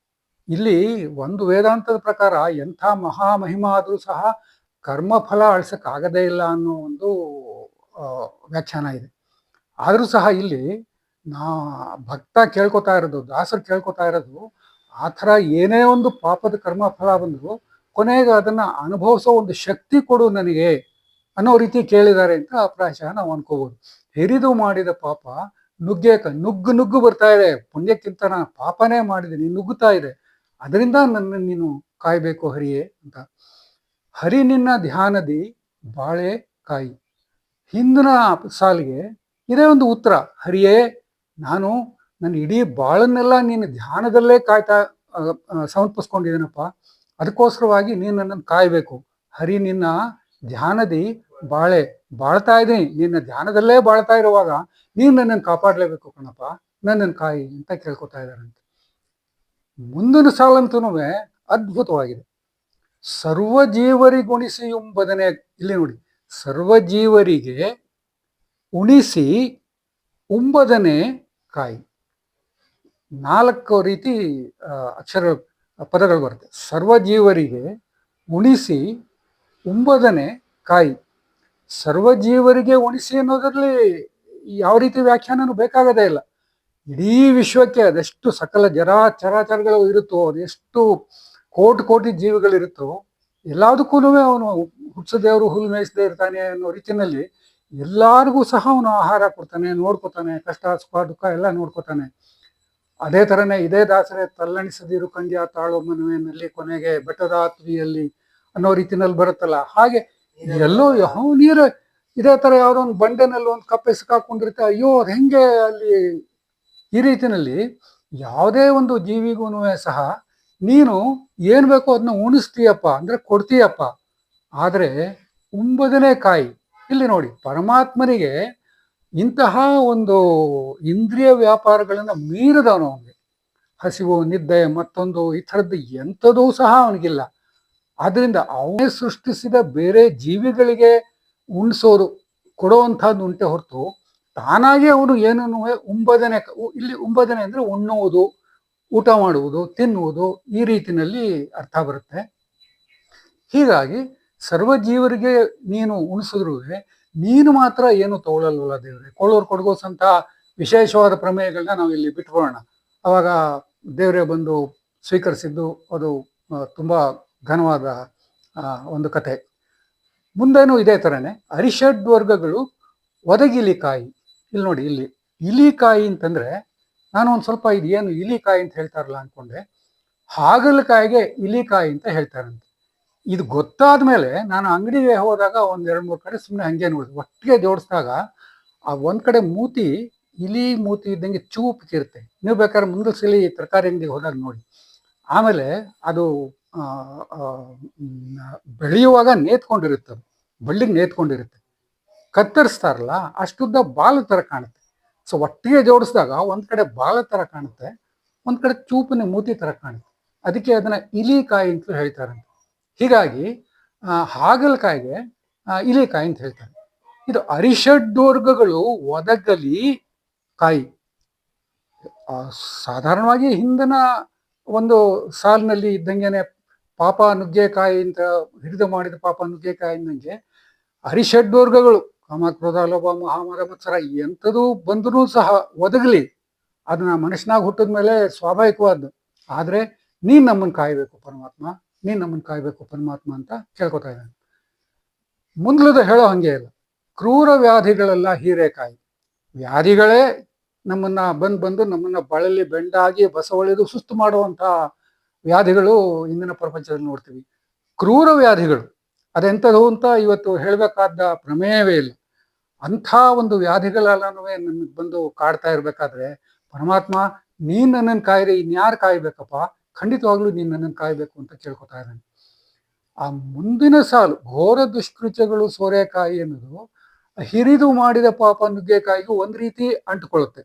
ಇಲ್ಲಿ ಒಂದು ವೇದಾಂತದ ಪ್ರಕಾರ ಎಂಥ ಮಹಾಮಹಿಮ ಆದರೂ ಸಹ ಕರ್ಮಫಲ ಅಳಿಸೋಕ್ಕಾಗದೇ ಇಲ್ಲ ಅನ್ನೋ ಒಂದು ವ್ಯಾಖ್ಯಾನ ಇದೆ. ಆದರೂ ಸಹ ಇಲ್ಲಿ ಭಕ್ತ ಕೇಳ್ಕೊತಾ ಇರೋದು, ದಾಸರು ಕೇಳ್ಕೊತಾ ಇರೋದು, ಆ ಥರ ಏನೇ ಒಂದು ಪಾಪದ ಕರ್ಮಫಲ ಬಂದರೂ ಕೊನೆಗೆ ಅದನ್ನು ಅನುಭವಿಸೋ ಒಂದು ಶಕ್ತಿ ಕೊಡು ನನಗೆ ಅನ್ನೋ ರೀತಿ ಕೇಳಿದ್ದಾರೆ ಅಂತ ಪ್ರಾಯಶಃ ನಾವು ಅನ್ಕೋಬೋದು. ಹಿರಿದು ಮಾಡಿದ ಪಾಪ ನುಗ್ಗು ಬರ್ತಾ ಇದೆ. ಪುಣ್ಯಕ್ಕಿಂತ ನಾನು ಪಾಪನೇ ಮಾಡಿದ್ದೀನಿ, ನುಗ್ಗುತ್ತಾ ಇದೆ. ಅದರಿಂದ ನನ್ನ ನೀನು ಕಾಯಬೇಕು ಹರಿಯೇ ಅಂತ. ಹರಿ ನಿನ್ನ ಧ್ಯಾನದಿ ಬಾಳೆ ಕಾಯಿ. ಹಿಂದಿನ ಸಾಲಿಗೆ ಇದೇ ಒಂದು ಉತ್ತರ. ಹರಿಯೇ, ನಾನು ನನ್ನ ಇಡೀ ಬಾಳನ್ನೆಲ್ಲ ನೀನು ಧ್ಯಾನದಲ್ಲೇ ಕಾಯ್ತಾ ಸಮರ್ಪಿಸ್ಕೊಂಡಿದ್ದೀನಪ್ಪ. ಅದಕ್ಕೋಸ್ಕರವಾಗಿ ನೀನು ನನ್ನನ್ನು ಕಾಯಬೇಕು. ಹರಿ ನಿನ್ನ ಧ್ಯಾನದಿ ಬಾಳ್ತಾ ಇದ್ದೀನಿ, ನಿನ್ನ ಧ್ಯಾನದಲ್ಲೇ ಬಾಳ್ತಾ ಇರುವಾಗ ನೀನು ನನ್ನನ್ನು ಕಾಪಾಡಲೇಬೇಕು ಕಣಪ್ಪ, ನನ್ನನ್ನು ಕಾಯಿ ಅಂತ ಕೇಳ್ಕೊತಾ ಇದ್ದಾರಂತೆ. ಮುಂದಿನ ಸಾಲಂತೂ ಅದ್ಭುತವಾಗಿದೆ. ಸರ್ವಜೀವರಿಗುಣಿಸಿ ಉಂಬದನೆ. ಇಲ್ಲಿ ನೋಡಿ, ಸರ್ವಜೀವರಿಗೆ ಉಣಿಸಿ ಉಂಬದನೆ ಕಾಯಿ. 4 ರೀತಿ ಪದಗಳು ಬರುತ್ತೆ. ಸರ್ವಜೀವರಿಗೆ ಉಣಿಸಿ ಉಂಬದನೆ ಕಾಯಿ. ಸರ್ವಜೀವರಿಗೆ ಉಣಿಸಿ ಅನ್ನೋದ್ರಲ್ಲಿ ಯಾವ ರೀತಿ ವ್ಯಾಖ್ಯಾನನೂ ಬೇಕಾಗದೇ ಇಲ್ಲ. ಇಡೀ ವಿಶ್ವಕ್ಕೆ ಅದೆಷ್ಟು ಸಕಲ ಚರಾಚರಗಳು ಇರುತ್ತೋ, ಅದೆಷ್ಟು ಕೋಟಿ ಜೀವಿಗಳಿರುತ್ತೋ, ಎಲ್ಲದಕ್ಕೂ ಅವನು ಹುಟ್ಟಿಸದೇವರು ಹುಲ್ಲು ಮೇಯಿಸದೇ ಇರ್ತಾನೆ ಅನ್ನೋ ರೀತಿಯಲ್ಲಿ ಎಲ್ಲರಿಗೂ ಸಹ ಅವನು ಆಹಾರ ಕೊಡ್ತಾನೆ, ನೋಡ್ಕೋತಾನೆ, ಕಷ್ಟ ಸುಖ ದುಃಖ ಎಲ್ಲ ನೋಡ್ಕೋತಾನೆ. ಅದೇ ಥರನೇ ಇದೇ ದಾಸರೇ ತಲ್ಲಣಿಸದಿರು ಕಂಡ್ಯ ತಾಳೋ ಮನವಿನಲ್ಲಿ ಕೊನೆಗೆ ಬೆಟ್ಟದ ತುದಿಯಲ್ಲಿ ಅನ್ನೋ ರೀತಿನಲ್ಲಿ ಬರುತ್ತಲ್ಲ, ಹಾಗೆ ಎಲ್ಲೋ ನೀರು ಇದೇ ಥರ ಯಾವುದೋ ಒಂದು ಬಂಡೆನಲ್ಲಿ ಒಂದು ಕಪ್ಪೆ ಸಿಕ್ಕಾಕೊಂಡಿರುತ್ತೆ. ಅಯ್ಯೋ ಅದು ಹೆಂಗೆ ಅಲ್ಲಿ ಈ ರೀತಿಯಲ್ಲಿ ಯಾವುದೇ ಒಂದು ಜೀವಿಗೂ ಸಹ ನೀನು ಏನು ಬೇಕೋ ಅದನ್ನ ಉಣಿಸ್ತೀಯಪ್ಪ, ಅಂದರೆ ಕೊಡ್ತೀಯಪ್ಪ. ಆದರೆ ಉಂಬದನೇ ಕಾಯಿ. ಇಲ್ಲಿ ನೋಡಿ, ಪರಮಾತ್ಮನಿಗೆ ಇಂತಹ ಒಂದು ಇಂದ್ರಿಯ ವ್ಯಾಪಾರಗಳನ್ನು ಮೀರಿದವನು. ಅವನಿಗೆ ಹಸಿವು, ನಿದ್ದೆ, ಮತ್ತೊಂದು ಈ ಥರದ್ದು ಎಂಥದೂ ಸಹ ಅವನಿಗಿಲ್ಲ. ಆದ್ದರಿಂದ ಅವನೇ ಸೃಷ್ಟಿಸಿದ ಬೇರೆ ಜೀವಿಗಳಿಗೆ ಉಣಿಸೋದು, ಕೊಡುವಂಥದ್ದು ಉಂಟೆ ಹೊರತು ತಾನಾಗಿ ಅವನು ಏನನ್ನು ಉಂಬದನೆ. ಇಲ್ಲಿ ಉಂಬದನೆ ಅಂದರೆ ಉಣ್ಣುವುದು, ಊಟ ಮಾಡುವುದು, ತಿನ್ನುವುದು, ಈ ರೀತಿಯಲ್ಲಿ ಅರ್ಥ ಬರುತ್ತೆ. ಹೀಗಾಗಿ ಸರ್ವಜೀವರಿಗೆ ನೀನು ಉಣಿಸಿದ್ರು ನೀನು ಮಾತ್ರ ಏನು ತಗೊಳ್ಳಲ್ವಲ್ಲ ದೇವ್ರೆ. ಕೊಳ್ಳೋರು ಕೊಡಗೋಸಂತ ವಿಶೇಷವಾದ ಪ್ರಮೇಯಗಳನ್ನ ನಾವು ಇಲ್ಲಿ ಬಿಟ್ಕೊಳ್ಳೋಣ. ಅವಾಗ ದೇವರೇ ಬಂದು ಸ್ವೀಕರಿಸಿದ್ದು ಅದು ತುಂಬ ಘನವಾದ ಒಂದು ಕಥೆ. ಮುಂದೇನು ಇದೇ ಥರನೇ ಅರಿಷಡ್ ವರ್ಗಗಳು ಒದಗಿಲಿಕಾಯಿ. ಇಲ್ಲಿ ನೋಡಿ, ಇಲ್ಲಿ ಇಲಿಕಾಯಿ ಅಂತಂದ್ರೆ ನಾನು ಒಂದು ಸ್ವಲ್ಪ ಇದು ಏನು ಇಲಿಕಾಯಿ ಅಂತ ಹೇಳ್ತಾರಲ್ಲ ಅನ್ಕೊಂಡೆ. ಹಾಗಲಕಾಯಿಗೆ ಇಲಿಕಾಯಿ ಅಂತ ಹೇಳ್ತಾರಂತೆ. ಇದು ಗೊತ್ತಾದ ಮೇಲೆ ನಾನು ಅಂಗಡಿಗೆ ಹೋದಾಗ 1-2-3 ಕಡೆ ಸುಮ್ಮನೆ ಹಂಗೆ ನೋಡಿದೆ. ಒಟ್ಟಿಗೆ ಜೋಡಿಸಿದಾಗ ಆ ಒಂದು ಕಡೆ ಮೂತಿ ಇಲಿ ಮೂತಿ ಇದ್ದಂಗೆ ಚೂಪಿರುತ್ತೆ. ನೀವು ಬೇಕಾದ್ರೆ ಮುಂದೆ ಸಲ ತರಕಾರಿ ಅಂಗಡಿಗೆ ಹೋದಾಗ ನೋಡಿ. ಆಮೇಲೆ ಅದು ಬೆಳೆಯುವಾಗ ನೇತ್ಕೊಂಡಿರುತ್ತೆ, ಅದು ಬಳ್ಳಿಗೆ ನೇತ್ಕೊಂಡಿರುತ್ತೆ. ಕತ್ತರಿಸ್ತಾರಲ್ಲ ಅಷ್ಟುದ್ದ ಬಾಲ ಥರ ಕಾಣುತ್ತೆ. ಸೊ ಒಟ್ಟಿಗೆ ಜೋಡಿಸಿದಾಗ ಒಂದು ಕಡೆ ಬಾಲ ಥರ ಕಾಣುತ್ತೆ, ಒಂದು ಕಡೆ ಚೂಪಿನ ಮೂತಿ ಥರ ಕಾಣುತ್ತೆ. ಅದಕ್ಕೆ ಅದನ್ನ ಇಲಿಕಾಯಿ ಅಂತ ಹೇಳ್ತಾರಂತೆ. ಹೀಗಾಗಿ ಹಾಗಲಕಾಯಿಗೆ ಇಲಿಕಾಯಿ ಅಂತ ಹೇಳ್ತಾರೆ. ಇದು ಅರಿಷಡ್ವರ್ಗಗಳು ಒದಗಲಿ ಕಾಯಿ. ಸಾಧಾರಣವಾಗಿ ಹಿಂದಿನ ಒಂದು ಸಾಲಿನಲ್ಲಿ ಇದ್ದಂಗೆನೆ ಪಾಪ ನುಗ್ಗೆಕಾಯಿ ಅಂತ ಹಿಡಿದು ಮಾಡಿದ ಪಾಪ ನುಗ್ಗೆಕಾಯಿ ಇದ್ದಂಗೆ ಅರಿಷಡ್ವರ್ಗಗಳು ಕಾಮ ಕ್ರೋಧ ಲೋಭ ಮಹಾಮದ ಮತ್ಸರ ಎಂಥದ್ದು ಬಂದರೂ ಸಹ ಒದಗಲಿ, ಅದನ್ನ ಮನುಷ್ಯನಾಗ ಹುಟ್ಟಿದ ಮೇಲೆ ಸ್ವಾಭಾವಿಕವಾದ್ದು. ಆದ್ರೆ ನೀನ್ ನಮ್ಮನ್ನು ಕಾಯ್ಬೇಕು ಪರಮಾತ್ಮ, ನೀನ್ ನಮ್ಮನ್ನು ಕಾಯ್ಬೇಕು ಪರಮಾತ್ಮ ಅಂತ ಕೇಳ್ಕೊತಾ ಇದ್ದಾನೆ. ಮುಂದ್ಲದ ಹೇಳೋ ಹಂಗೆ ಇಲ್ಲ. ಕ್ರೂರ ವ್ಯಾಧಿಗಳೆಲ್ಲ ಹೀರೆಕಾಯಿ. ವ್ಯಾಧಿಗಳೇ ನಮ್ಮನ್ನ ಬಂದು ನಮ್ಮನ್ನ ಬಳಲಿ ಬೆಂಡಾಗಿ ಬಸವಳಿದು ಸುಸ್ತು ಮಾಡುವಂತ ವ್ಯಾಧಿಗಳು ಇಂದಿನ ಪ್ರಪಂಚದಲ್ಲಿ ನೋಡ್ತೀವಿ. ಕ್ರೂರ ವ್ಯಾಧಿಗಳು ಅದೆಂಥದ್ದು ಅಂತ ಇವತ್ತು ಹೇಳಬೇಕಾದ ಪ್ರಮೇಯವೇ ಇಲ್ಲ. ಅಂಥ ಒಂದು ವ್ಯಾಧಿಗಳೆಲ್ಲನೂ ನಮಗೆ ಬಂದು ಕಾಡ್ತಾ ಇರ್ಬೇಕಾದ್ರೆ ಪರಮಾತ್ಮ ನೀನ್ ನನ್ನನ್ನು ಕಾಯ್ರಿ, ಇನ್ಯಾರು ಕಾಯ್ಬೇಕಪ್ಪ, ಖಂಡಿತವಾಗ್ಲೂ ನೀನ್ ನನ್ನನ್ನು ಕಾಯ್ಬೇಕು ಅಂತ ಕೇಳ್ಕೊತಾ ಇದ್ದಾನೆ. ಆ ಮುಂದಿನ ಸಾಲು ಘೋರ ದುಷ್ಕೃತ್ಯಗಳು ಸೋರೆಕಾಯಿ ಅನ್ನೋದು ಹಿರಿದು ಮಾಡಿದ ಪಾಪ ನುಗ್ಗೆಕಾಯಿಗೂ ಒಂದ್ ರೀತಿ ಅಂಟುಕೊಳ್ಳುತ್ತೆ.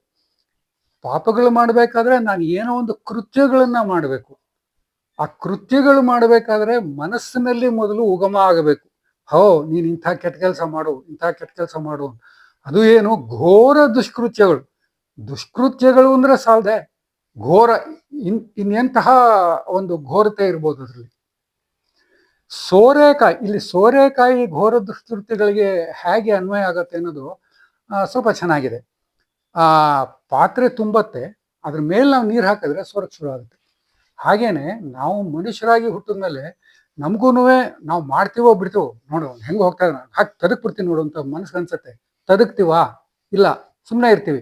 ಪಾಪಗಳು ಮಾಡ್ಬೇಕಾದ್ರೆ ನಾನು ಏನೋ ಒಂದು ಕೃತ್ಯಗಳನ್ನ ಮಾಡಬೇಕು. ಆ ಕೃತ್ಯಗಳು ಮಾಡಬೇಕಾದ್ರೆ ಮನಸ್ಸಿನಲ್ಲಿ ಮೊದಲು ಉಗಮ ಆಗಬೇಕು. ನೀನ್ ಇಂಥ ಕೆಟ್ಟ ಕೆಲಸ ಮಾಡು, ಇಂಥ ಕೆಟ್ಟ ಕೆಲಸ ಮಾಡು. ಅದು ಏನು ಘೋರ ದುಷ್ಕೃತ್ಯಗಳು. ದುಷ್ಕೃತ್ಯಗಳು ಅಂದ್ರೆ ಸಾಲದೆ ಘೋರ ಇನ್ನೆಂತಹ ಒಂದು ಘೋರತೆ ಇರ್ಬೋದು ಅದರಲ್ಲಿ. ಸೋರೆಕಾಯಿ, ಇಲ್ಲಿ ಸೋರೆಕಾಯಿ ಘೋರ ದುಷ್ಕೃತ್ಯಗಳಿಗೆ ಹೇಗೆ ಅನ್ವಯ ಆಗತ್ತೆ ಅನ್ನೋದು ಸ್ವಲ್ಪ ಚೆನ್ನಾಗಿದೆ. ಆ ಪಾತ್ರೆ ತುಂಬತ್ತೆ, ಅದ್ರ ಮೇಲೆ ನಾವು ನೀರು ಹಾಕಿದ್ರೆ ಸೋರಕ್ ಶುರು ಆಗುತ್ತೆ. ಹಾಗೇನೆ ನಾವು ಮನುಷ್ಯರಾಗಿ ಹುಟ್ಟಿದ್ಮೇಲೆ ನಮಗೂ ನಾವು ಮಾಡ್ತೀವೋ ಬಿಡ್ತೀವೋ, ನೋಡು ಹೆಂಗೆ ಹೋಗ್ತಾ ಇದ್ದಾನೆ, ಹಾಕಿ ತದಕ್ ಬಿಡ್ತೀನಿ ನೋಡು ಅಂತ ಮನಸ್ಸು ಅನ್ಸತ್ತೆ. ತದಕ್ತೀವಾ? ಇಲ್ಲ, ಸುಮ್ಮನೆ ಇರ್ತೀವಿ.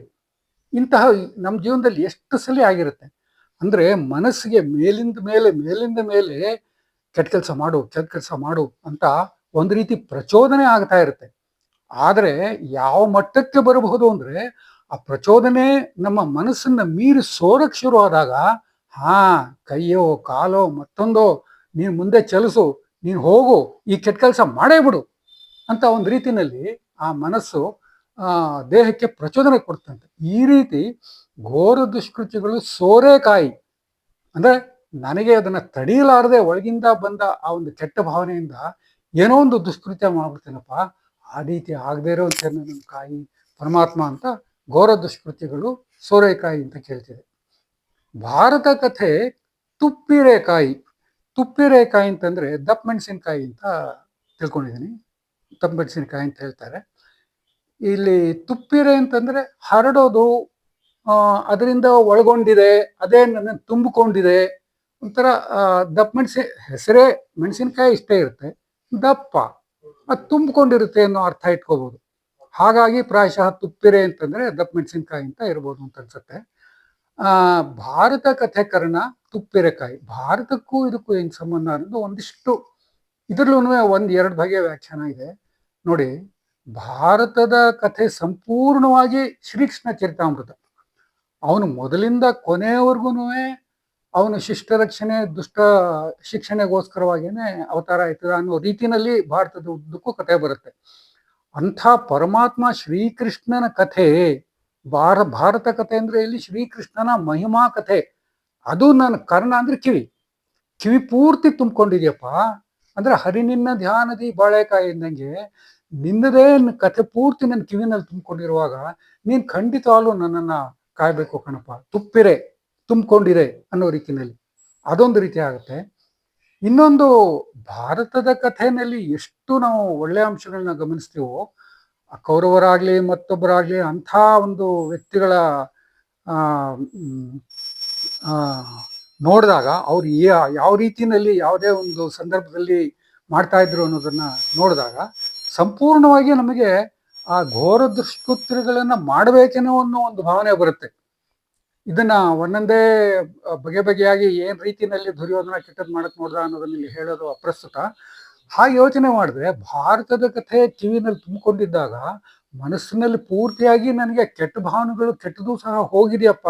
ಇಂತಹ ನಮ್ಮ ಜೀವನದಲ್ಲಿ ಎಷ್ಟು ಸಲ ಆಗಿರುತ್ತೆ ಅಂದ್ರೆ ಮನಸ್ಸಿಗೆ ಮೇಲಿಂದ ಮೇಲೆ ಕೆಟ್ಟ ಕೆಲಸ ಮಾಡು ಅಂತ ಒಂದು ರೀತಿ ಪ್ರಚೋದನೆ ಆಗ್ತಾ ಇರುತ್ತೆ. ಆದ್ರೆ ಯಾವ ಮಟ್ಟಕ್ಕೆ ಬರಬಹುದು ಅಂದ್ರೆ ಆ ಪ್ರಚೋದನೆ ನಮ್ಮ ಮನಸ್ಸನ್ನ ಮೀರಿ ಸೋರಕ್ ಶುರು ಆದಾಗ, ಕೈಯೋ ಕಾಲೋ ಮತ್ತೊಂದೋ, ನೀನ್ ಮುಂದೆ ಚಲಿಸು, ನೀನ್ ಹೋಗು, ಈ ಕೆಟ್ಟ ಕೆಲಸ ಮಾಡೇ ಬಿಡು ಅಂತ ಒಂದು ರೀತಿನಲ್ಲಿ ಆ ಮನಸ್ಸು ದೇಹಕ್ಕೆ ಪ್ರಚೋದನೆ ಕೊಡ್ತಂತೆ. ಈ ರೀತಿ ಘೋರ ದುಷ್ಕೃತ್ಯಗಳು ಸೋರೆಕಾಯಿ ಅಂದ್ರೆ ನನಗೆ ಅದನ್ನ ತಡೆಯಲಾರದೆ ಒಳಗಿಂದ ಬಂದ ಆ ಒಂದು ಕೆಟ್ಟ ಭಾವನೆಯಿಂದ ಏನೋ ಒಂದು ದುಷ್ಕೃತ್ಯ ಮಾಡ್ಬಿಡ್ತೇನಪ್ಪ, ಆ ರೀತಿ ಆಗದೆ ಇರೋ ನನ್ನ ಕಾಯಿ ಪರಮಾತ್ಮ ಅಂತ ಘೋರ ದುಷ್ಕೃತ್ಯಗಳು ಸೋರೆಕಾಯಿ ಅಂತ ಕೇಳ್ತಿದೆ. ಭಾರತ ಕಥೆ ತುಪ್ಪಿರೆಕಾಯಿ. ತುಪ್ಪಿರೆಕಾಯಿ ಅಂತಂದ್ರೆ ದಪ್ಪ ಮೆಣಸಿನ್ಕಾಯಿ ಅಂತ ತಿಳ್ಕೊಂಡಿದ್ದೀನಿ. ದಪ್ಪ ಮೆಣಸಿನ್ಕಾಯಿ ಅಂತ ಹೇಳ್ತಾರೆ. ಇಲ್ಲಿ ತುಪ್ಪಿರೆ ಅಂತಂದ್ರೆ ಹರಡೋದು, ಅದರಿಂದ ಒಳಗೊಂಡಿದೆ, ಅದೇ ನನ್ನ ತುಂಬಿಕೊಂಡಿದೆ. ಒಂಥರ ದಪ್ಪ ಹೆಸರೇ ಮೆಣಸಿನ್ಕಾಯಿ ಇಷ್ಟೇ ಇರುತ್ತೆ, ದಪ್ಪ ಅದು ತುಂಬಿಕೊಂಡಿರುತ್ತೆ ಅನ್ನೋ ಅರ್ಥ ಇಟ್ಕೋಬಹುದು. ಹಾಗಾಗಿ ಪ್ರಾಯಶಃ ತುಪ್ಪಿರೆ ಅಂತಂದ್ರೆ ದಪ್ಪ ಮೆಣಸಿನ್ಕಾಯಿ ಅಂತ ಇರ್ಬೋದು ಅಂತ ಅನ್ಸುತ್ತೆ. ಭಾರತ ಕಥೆಕರಣ ತುಪ್ಪಿರೆಕಾಯಿ. ಭಾರತಕ್ಕೂ ಇದಕ್ಕೂ ಹೆಂಗ್ ಸಂಬಂಧ ಅನ್ನೋದು ಒಂದಿಷ್ಟು ಇದ್ರಲ್ಲೂ ಒಂದ್ ಬಗೆಯ ವ್ಯಾಖ್ಯಾನ ಇದೆ ನೋಡಿ. ಭಾರತದ ಕಥೆ ಸಂಪೂರ್ಣವಾಗಿ ಶ್ರೀಕೃಷ್ಣ ಚರಿತಾಮೃತ. ಅವನು ಮೊದಲಿಂದ ಕೊನೆಯವರೆಗೂ ಅವನು ಶಿಷ್ಟ ರಕ್ಷಣೆ ದುಷ್ಟ ಶಿಕ್ಷಣೆಗೋಸ್ಕರವಾಗಿಯೇ ಅವತಾರ ಆಯ್ತದ ಅನ್ನೋ ರೀತಿಯಲ್ಲಿ ಭಾರತದ ಉದ್ದಕ್ಕೂ ಕಥೆ ಬರುತ್ತೆ. ಅಂಥ ಪರಮಾತ್ಮ ಶ್ರೀಕೃಷ್ಣನ ಕಥೆ ಭಾರತ ಕಥೆ ಅಂದ್ರೆ ಇಲ್ಲಿ ಶ್ರೀಕೃಷ್ಣನ ಮಹಿಮಾ ಕಥೆ. ಅದು ನನ್ನ ಕರ್ಣ ಅಂದ್ರೆ ಕಿವಿ ಪೂರ್ತಿ ತುಂಬಿಕೊಂಡಿದ್ಯಪ್ಪ. ಅಂದ್ರೆ ಹರಿನಿನ್ನ ಧ್ಯಾನದಿ ಬಾಳೆಕಾಯಿ ಇದ್ದಂಗೆ ನಿನ್ನದೇ ಕಥೆ ಪೂರ್ತಿ ನನ್ನ ಕಿವಿನಲ್ಲಿ ತುಂಬಿಕೊಂಡಿರುವಾಗ ನೀನ್ ಖಂಡಿತವಾಗ್ಲೂ ನನ್ನನ್ನ ಕಾಯ್ಬೇಕು ಕಣಪ್ಪ, ತುಪ್ಪಿರೆ ತುಂಬಿಕೊಂಡಿದೆ ಅನ್ನೋ ರೀತಿಯಲ್ಲಿ ಅದೊಂದು ರೀತಿ ಆಗುತ್ತೆ. ಇನ್ನೊಂದು ಭಾರತದ ಕಥೆಯಲ್ಲಿ ಎಷ್ಟು ನಾವು ಒಳ್ಳೆ ಅಂಶಗಳನ್ನ ಗಮನಿಸ್ತೀವೋ, ಕೌರವರಾಗ್ಲಿ ಮತ್ತೊಬ್ಬರಾಗ್ಲಿ ಅಂಥ ಒಂದು ವ್ಯಕ್ತಿಗಳ ನೋಡಿದಾಗ ಅವ್ರು ಯಾವ ರೀತಿಯಲ್ಲಿ ಯಾವುದೇ ಒಂದು ಸಂದರ್ಭದಲ್ಲಿ ಮಾಡ್ತಾ ಇದ್ರು ಅನ್ನೋದನ್ನ ನೋಡಿದಾಗ ಸಂಪೂರ್ಣವಾಗಿ ನಮಗೆ ಆ ಘೋರ ದುಷ್ಕೃತ್ಯಗಳನ್ನ ಮಾಡಬೇಕೇನೋ ಅನ್ನೋ ಒಂದು ಭಾವನೆ ಬರುತ್ತೆ. ಇದನ್ನ ಒಂದೊಂದೇ ಬಗೆಯಾಗಿ ಏನ್ ರೀತಿಯಲ್ಲಿ ದುರ್ಯೋಧನ ಕೆಟ್ಟದ್ ಮಾಡಕ್ ನೋಡ್ದ ಅನ್ನೋದನ್ನ ಇಲ್ಲಿ ಹೇಳೋದು ಅಪ್ರಸ್ತುತ. ಹಾಗೆ ಯೋಚನೆ ಮಾಡಿದ್ರೆ ಭಾರತದ ಕಥೆ ಕಿವಿನಲ್ಲಿ ತುಂಬಿಕೊಂಡಿದ್ದಾಗ ಮನಸ್ಸಿನಲ್ಲಿ ಪೂರ್ತಿಯಾಗಿ ನನಗೆ ಕೆಟ್ಟ ಭಾವನೆಗಳು ಕೆಟ್ಟದು ಸಹ ಹೋಗಿದೆಯಪ್ಪ,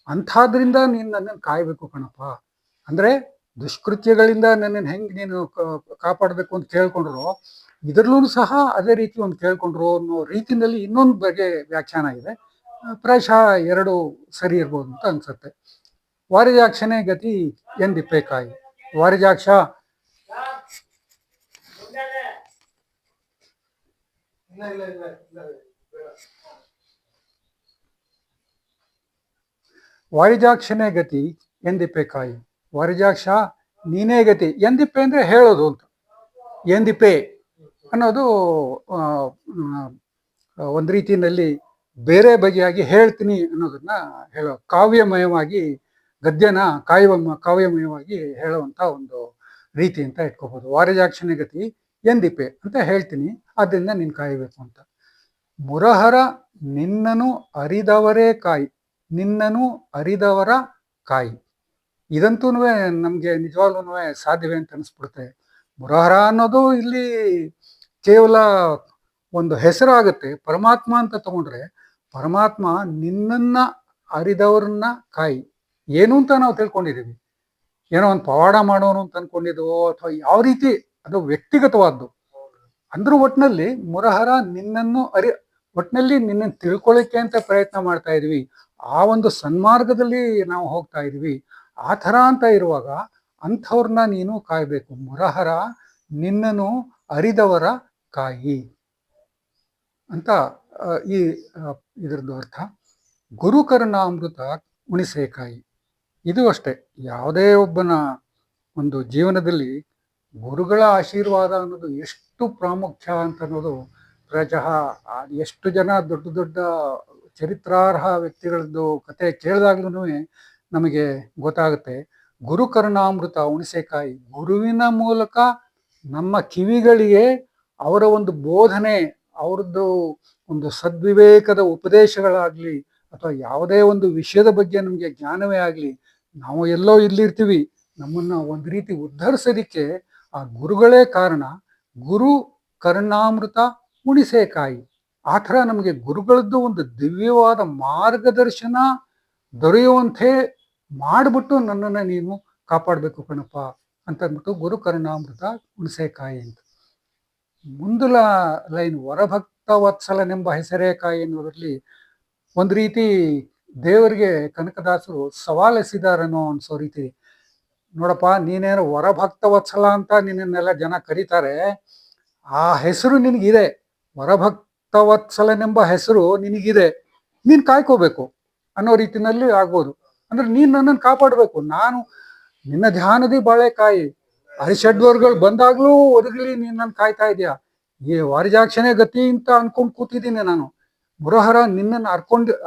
ಅಂಥದ್ರಿಂದ ನೀನ್ ನನ್ನನ್ನು ಕಾಯ್ಬೇಕು ಕಣಪ್ಪ. ಅಂದ್ರೆ ದುಷ್ಕೃತ್ಯಗಳಿಂದ ನನ್ನನ್ನು ಹೆಂಗ್ ನೀನು ಕಾಪಾಡಬೇಕು ಅಂತ ಕೇಳ್ಕೊಂಡ್ರು, ಇದರಲ್ಲೂ ಸಹ ಅದೇ ರೀತಿ ಒಂದು ಕೇಳ್ಕೊಂಡ್ರು ಅನ್ನೋ ರೀತಿಯಲ್ಲಿ ಇನ್ನೊಂದು ಬಗೆ ವ್ಯಾಖ್ಯಾನ ಇದೆ. ಪ್ರಾಯಶಃ ಎರಡು ಸರಿ ಇರ್ಬೋದು ಅಂತ ಅನ್ಸುತ್ತೆ. ವಾರಿಜಾಕ್ಷನೇ ಗತಿ ಎಂದಿಪ್ಪೇಕಾಯಿ. ವಾರಿಜಾಕ್ಷ ವಾರಿಜಾಕ್ಷನೇ ಗತಿ ಎಂದಿಪ್ಪೆ ಕಾಯಿ. ವಾರಿಜಾಕ್ಷ ನೀನೇ ಗತಿ. ಎಂದಿಪ್ಪೆ ಅಂದ್ರೆ ಹೇಳೋದು ಅಂತ. ಎಂದಿಪ್ಪೆ ಅನ್ನೋದು ಒಂದು ರೀತಿಯಲ್ಲಿ ಬೇರೆ ಬಗೆಯಾಗಿ ಹೇಳ್ತೀನಿ ಅನ್ನೋದನ್ನ ಹೇಳೋ, ಕಾವ್ಯಮಯವಾಗಿ ಗದ್ಯನ ಕಾವ್ಯಮಯವಾಗಿ ಹೇಳುವಂತ ಒಂದು ರೀತಿ ಅಂತ ಇಟ್ಕೋಬಹುದು. ವಾರಿಜಾಕ್ಷನೇ ಗತಿ ಎಂದಿಪ್ಪೆ ಅಂತ ಹೇಳ್ತೀನಿ, ಆದ್ದರಿಂದ ನೀನ್ ಕಾಯಬೇಕು ಅಂತ. ಮುರಹರ ನಿನ್ನನು ಅರಿದವರೇ ಕಾಯಿ. ನಿನ್ನನು ಅರಿದವರ ಕಾಯಿ. ಇದಂತೂ ನಮ್ಗೆ ನಿಜವಾಗ್ಲೂ ಸಾಧ್ಯವೇ ಅಂತ ಅನಿಸ್ಬಿಡುತ್ತೆ. ಮುರಹರ ಅನ್ನೋದು ಇಲ್ಲಿ ಕೇವಲ ಒಂದು ಹೆಸರಾಗುತ್ತೆ. ಪರಮಾತ್ಮ ಅಂತ ತಗೊಂಡ್ರೆ ಪರಮಾತ್ಮ ನಿನ್ನನ್ನ ಅರಿದವ್ರನ್ನ ಕಾಯಿ. ಏನು ಅಂತ ನಾವು ತಿಳ್ಕೊಂಡಿದ್ದೀವಿ, ಏನೋ ಒಂದು ಪವಾಡ ಮಾಡೋನು ಅಂತ ಅನ್ಕೊಂಡಿದ್ವೋ ಅಥವಾ ಯಾವ ರೀತಿ, ಅದು ವ್ಯಕ್ತಿಗತವಾದ್ದು. ಅಂದ್ರೂ ಒಟ್ಟಿನಲ್ಲಿ ಮುರಹರ ನಿನ್ನನ್ನು ಒಟ್ಟಿನಲ್ಲಿ ನಿನ್ನನ್ನು ತಿಳ್ಕೊಳ್ಳಿಕ್ಕೆ ಅಂತ ಪ್ರಯತ್ನ ಮಾಡ್ತಾ ಇದೀವಿ. ಆ ಒಂದು ಸನ್ಮಾರ್ಗದಲ್ಲಿ ನಾವು ಹೋಗ್ತಾ ಇದೀವಿ. ಆ ಥರ ಅಂತ ಇರುವಾಗ ಅಂಥವ್ರನ್ನ ನೀನು ಕಾಯ್ಬೇಕು. ಮುರಹರ ನಿನ್ನನ್ನು ಅರಿದವರ ಕಾಯಿ ಅಂತ ಈ ಇದರದ್ದು ಅರ್ಥ. ಗುರುಕರ್ಣಾಮೃತ ಉಣಿಸೇಕಾಯಿ. ಇದು ಅಷ್ಟೇ, ಯಾವುದೇ ಒಬ್ಬನ ಒಂದು ಜೀವನದಲ್ಲಿ ಗುರುಗಳ ಆಶೀರ್ವಾದ ಅನ್ನೋದು ಎಷ್ಟು ಪ್ರಾಮುಖ್ಯ ಅಂತ ಅನ್ನೋದು ಪ್ರಜಃ ಎಷ್ಟು ಜನ ದೊಡ್ಡ ದೊಡ್ಡ ಚರಿತ್ರಾರ್ಹ ವ್ಯಕ್ತಿಗಳದ್ದು ಕತೆ ಕೇಳಿದಾಗ್ಲೂ ನಮಗೆ ಗೊತ್ತಾಗುತ್ತೆ. ಗುರುಕರ್ಣಾಮೃತ ಉಣಿಸೇಕಾಯಿ. ಗುರುವಿನ ಮೂಲಕ ನಮ್ಮ ಕಿವಿಗಳಿಗೆ ಅವರ ಒಂದು ಬೋಧನೆ, ಅವ್ರದ್ದು ಒಂದು ಸದ್ವಿವೇಕದ ಉಪದೇಶಗಳಾಗ್ಲಿ ಅಥವಾ ಯಾವುದೇ ಒಂದು ವಿಷಯದ ಬಗ್ಗೆ ನಮಗೆ ಜ್ಞಾನವೇ ಆಗಲಿ, ನಾವು ಎಲ್ಲೋ ಇಲ್ಲಿರ್ತೀವಿ, ನಮ್ಮನ್ನ ಒಂದು ರೀತಿ ಉದ್ಧರಿಸೋದಿಕ್ಕೆ ಆ ಗುರುಗಳೇ ಕಾರಣ. ಗುರು ಕರ್ಣಾಮೃತ ಉಣಿಸೇಕಾಯಿ. ಆ ಥರ ನಮಗೆ ಗುರುಗಳದ್ದು ಒಂದು ದಿವ್ಯವಾದ ಮಾರ್ಗದರ್ಶನ ದೊರೆಯುವಂತೆ ಮಾಡಿಬಿಟ್ಟು ನನ್ನನ್ನು ನೀನು ಕಾಪಾಡಬೇಕು ಕಣಪ್ಪ ಅಂತಂದ್ಬಿಟ್ಟು ಗುರು ಕರ್ಣಾಮೃತ ಉಣಿಸೇಕಾಯಿ ಅಂತ. ಮುಂದಲ ಲೈನ್ ವರಭಕ್ತ ವತ್ಸಲನೆಂಬ ಹೆಸರೇ ಕಾಯಿ ಎನ್ನುವುದರಲ್ಲಿ ಒಂದು ರೀತಿ ದೇವರಿಗೆ ಕನಕದಾಸರು ಸವಾಲೆಸಿದಾರನೋ ಅನ್ಸೋ ರೀತಿ. ನೋಡಪ್ಪ, ನೀನೇನು ವರಭಕ್ತ ವತ್ಸಲ ಅಂತ ನಿನ್ನನ್ನೆಲ್ಲ ಜನ ಕರೀತಾರೆ, ಆ ಹೆಸರು ನಿನಗಿದೆ. ವರಭಕ್ತ ವತ್ಸಲನೆಂಬ ಹೆಸರು ನಿನಗಿದೆ, ನೀನ್ ಕಾಯ್ಕೋಬೇಕು ಅನ್ನೋ ರೀತಿನಲ್ಲಿ ಆಗ್ಬೋದು. ಅಂದ್ರೆ ನೀನ್ ನನ್ನನ್ನು ಕಾಪಾಡಬೇಕು. ನಾನು ನಿನ್ನ ಧ್ಯಾನದಿ ಬಾಳೆಕಾಯಿ. ಹರಿಷಡ್ವರ್ಗಳು ಬಂದಾಗ್ಲೂ ಒದಗಲಿ ನೀನ್ ನನ್ ಕಾಯ್ತಾ ಇದೆಯಾ. ಈ ವಾರಿಜಾಕ್ಷನೇ ಗತಿ ಅಂತ ಅನ್ಕೊಂಡ್ ಕೂತಿದ್ದೀನಿ ನಾನು. ಮುರಹರ ನಿನ್ನನ್ನು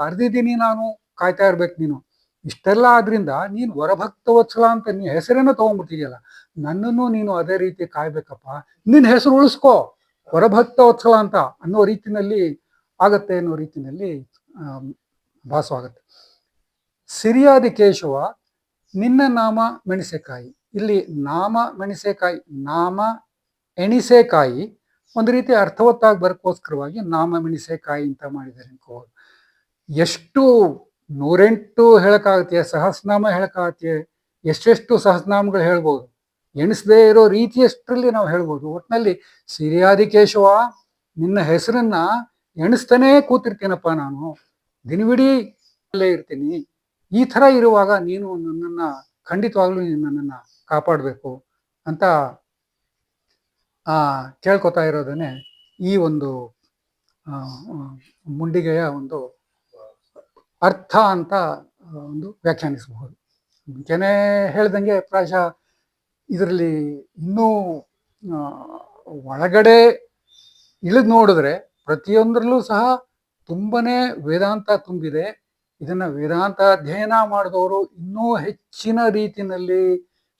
ಅರ್ದಿದ್ದೀನಿ ನಾನು, ಕಾಯ್ತಾ ಇರ್ಬೇಕು ನೀನು. ಇಷ್ಟೆಲ್ಲ ಆದ್ರಿಂದ ನೀನು ವರಭಕ್ತ ವತ್ಸಲ ಅಂತ ನೀ ಹೆಸರೇನೋ ತಗೊಂಡ್ಬಿಟ್ಟಿದ್ಯಲ್ಲ, ನನ್ನನ್ನು ನೀನು ಅದೇ ರೀತಿ ಕಾಯ್ಬೇಕಪ್ಪ. ನಿನ್ನ ಹೆಸರು ಉಳಿಸ್ಕೋ, ವರಭಕ್ತ ವತ್ಸಲ ಅಂತ ಅನ್ನೋ ರೀತಿನಲ್ಲಿ ಆಗತ್ತೆ ಅನ್ನೋ ರೀತಿನಲ್ಲಿ ಭಾಸವಾಗತ್ತೆ. ಸಿರಿಯಾದಿ ಕೇಶವ ನಿನ್ನ ನಾಮ ಮೆಣಸೆಕಾಯಿ. ಇಲ್ಲಿ ನಾಮ ಮೆಣಸೆಕಾಯಿ, ನಾಮ ಎಣಿಸೆಕಾಯಿ ಒಂದು ರೀತಿ ಅರ್ಥವತ್ತಾಗಿ ಬರಕ್ಕೋಸ್ಕರವಾಗಿ ನಾಮ ಮೆಣಸೆಕಾಯಿ ಅಂತ ಮಾಡಿದ್ದಾರೆ ಅನ್ಕೋಬೋದು. ಎಷ್ಟು 108 ಹೇಳಕ್ಕಾಗತ್ತೆ, ಸಹಸ್ರನಾಮ ಹೇಳಕ್ಕಾಗತ್ತೆ, ಎಷ್ಟೆಷ್ಟು ಸಹಸ್ರನಾಮಗಳು ಹೇಳ್ಬೋದು, ಎಣಿಸದೇ ಇರೋ ರೀತಿಯಷ್ಟರಲ್ಲಿ ನಾವು ಹೇಳ್ಬೋದು. ಒಟ್ಟಿನಲ್ಲಿ ಸಿರಿಯಾದಿ ಕೇಶವ ನಿನ್ನ ಹೆಸರನ್ನ ಎಣಿಸ್ತಾನೇ ಕೂತಿರ್ತೀನಪ್ಪ ನಾನು, ದಿನವಿಡೀ ಅಲ್ಲೇ ಇರ್ತೀನಿ. ಈ ಥರ ಇರುವಾಗ ನೀನು ನನ್ನನ್ನ ಖಂಡಿತವಾಗ್ಲೂ ನೀನು ನನ್ನನ್ನ ಕಾಪಾಡಬೇಕು ಅಂತ ಕೇಳ್ಕೊತಾ ಇರೋದನ್ನೇ ಈ ಒಂದು ಮುಂಡಿಗೆಯ ಒಂದು ಅರ್ಥ ಅಂತ ಒಂದು ವ್ಯಾಖ್ಯಾನಿಸಬಹುದು. ಮುಂಚೆನೇ ಹೇಳ್ದಂಗೆ ಪ್ರಾಯಶಃ ಇದರಲ್ಲಿ ಇನ್ನೂ ಒಳಗಡೆ ಇಳಿದು ನೋಡಿದ್ರೆ ಪ್ರತಿಯೊಂದರಲ್ಲೂ ಸಹ ತುಂಬನೇ ವೇದಾಂತ ತುಂಬಿದೆ. ಇದನ್ನ ವೇದಾಂತ ಅಧ್ಯಯನ ಮಾಡಿದವರು ಇನ್ನೂ ಹೆಚ್ಚಿನ ರೀತಿಯಲ್ಲಿ